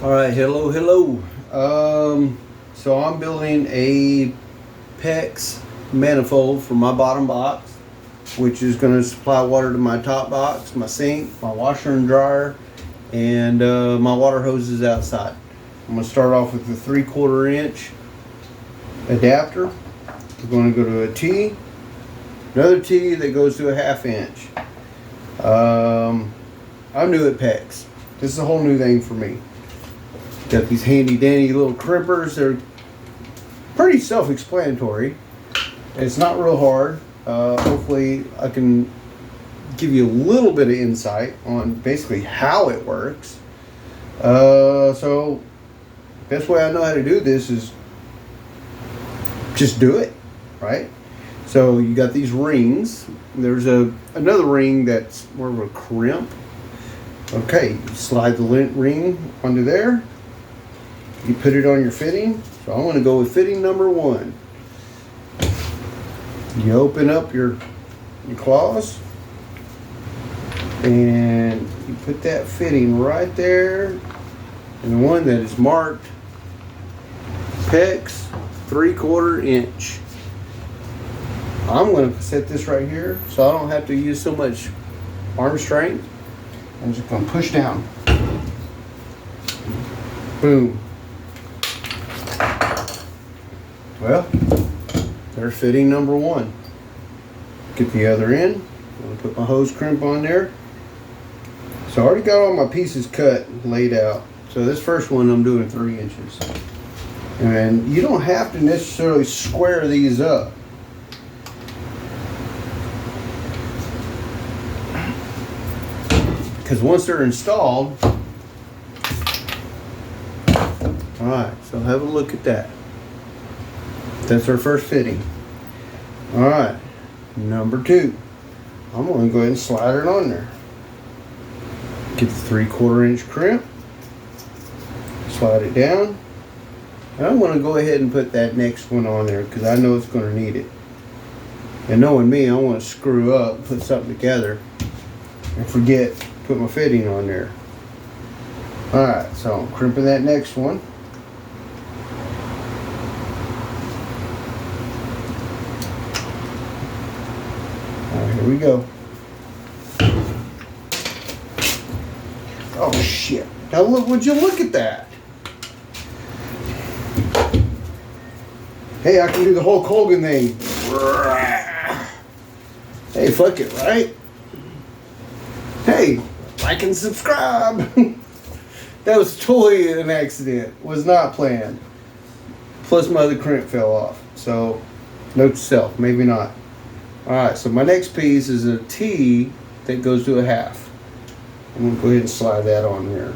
All right, hello. So I'm building a Pex manifold for my bottom box, which is going to supply water to my top box, my sink, my washer and dryer, and my water hoses outside. I'm going to start off with the 3/4 inch adapter. We're going to go to a T, another T that goes to a 1/2 inch. I'm new at Pex. This is a whole new thing for me. Got these handy dandy little crimpers. They're pretty self-explanatory. It's not real hard. Hopefully I can give you a little bit of insight on basically how it works. So best way I know how to do this is just do it, right? So you got these rings. There's another ring that's more of a crimp. Okay, you slide the ring onto there. You put it on your fitting. So I'm going to go with fitting number 1. You open up your claws and you put that fitting right there, and the one that is marked Pex 3/4 inch. I'm going to set this right here so I don't have to use so much arm strength. I'm just going to push down. Boom. Well, there's fitting number 1. Get the other end. I'm going to put my hose crimp on there. So I already got all my pieces cut, laid out. So this first one I'm doing 3 inches. And you don't have to necessarily square these up. Because once they're installed, alright, so have a look at that. That's our first fitting. Alright, number 2. I'm going to go ahead and slide it on there. Get the 3/4 inch crimp, slide it down, and I'm going to go ahead and put that next one on there because I know it's going to need it. And knowing me, I want to screw up, put something together, and forget to put my fitting on there. Alright, so I'm crimping that next one. Here we go. Oh shit. Now look, would you look at that? Hey, I can do the Hulk Hogan thing. Hey, fuck it, right? Hey, like and subscribe. That was totally an accident. Was not planned. Plus my other crimp fell off. So, note to self, maybe not. Alright, so my next piece is a T that goes to a 1/2. I'm going to go ahead and slide that on there.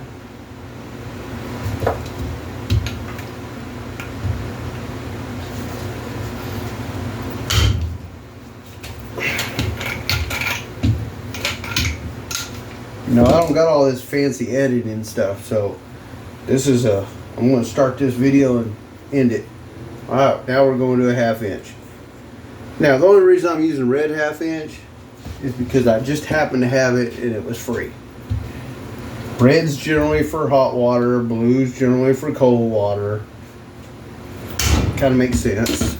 No, I don't got all this fancy editing stuff, so this is I'm going to start this video and end it. Alright, now we're going to a 1/2 inch. Now, the only reason I'm using red 1/2 inch is because I just happened to have it and it was free. Red's generally for hot water, blue's generally for cold water. Kind of makes sense.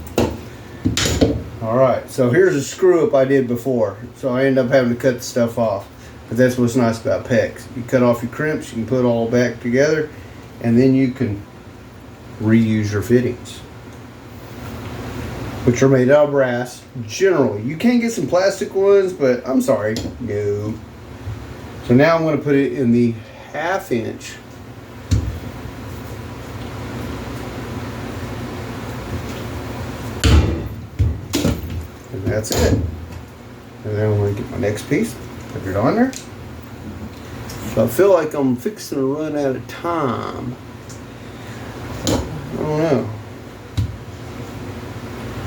Alright, so here's a screw up I did before. So I ended up having to cut the stuff off. But that's what's nice about Pex. You cut off your crimps, you can put it all back together, and then you can reuse your fittings, which are made out of brass. Generally, you can get some plastic ones, but I'm sorry, no. So now I'm going to put it in the 1/2 inch. And that's it. And then I'm going to get my next piece, put it on there. So I feel like I'm fixing to run out of time. I don't know.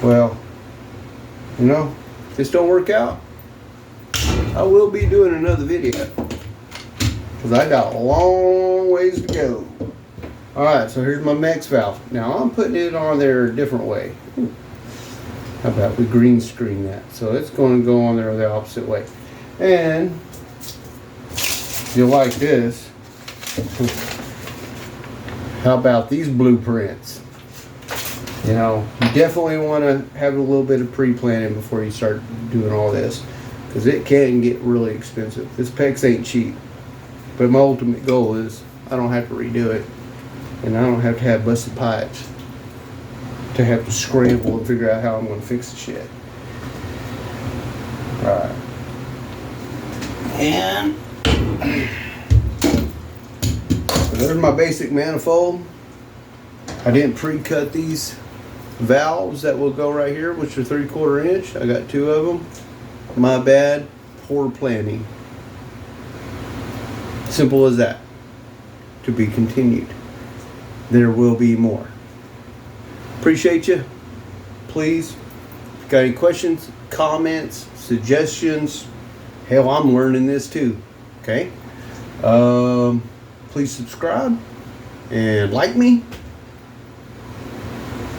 Well, you know, if this don't work out, I will be doing another video because I got a long ways to go. Alright, so here's my max valve. Now I'm putting it on there a different way. How about we green screen that? So it's going to go on there the opposite way. And you'll like this. How about these blueprints? You know, you definitely want to have a little bit of pre-planning before you start doing all this, because it can get really expensive. This PEX ain't cheap, but my ultimate goal is I don't have to redo it, and I don't have to have busted pipes to have to scramble and figure out how I'm going to fix the shit. Alright. And so there's my basic manifold. I didn't pre-cut these valves that will go right here, which are 3/4 inch. I got 2 of them. My bad. Poor planning. Simple as that. To be continued. There will be more. Appreciate you. Please, if you got any questions, comments, suggestions, hell, I'm learning this too. Okay? Please subscribe and like me.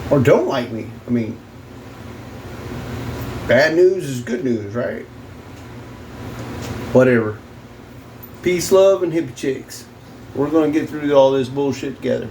Or don't like me. I mean, bad news is good news, right? Whatever. Peace, love, and hippie chicks. We're going to get through all this bullshit together.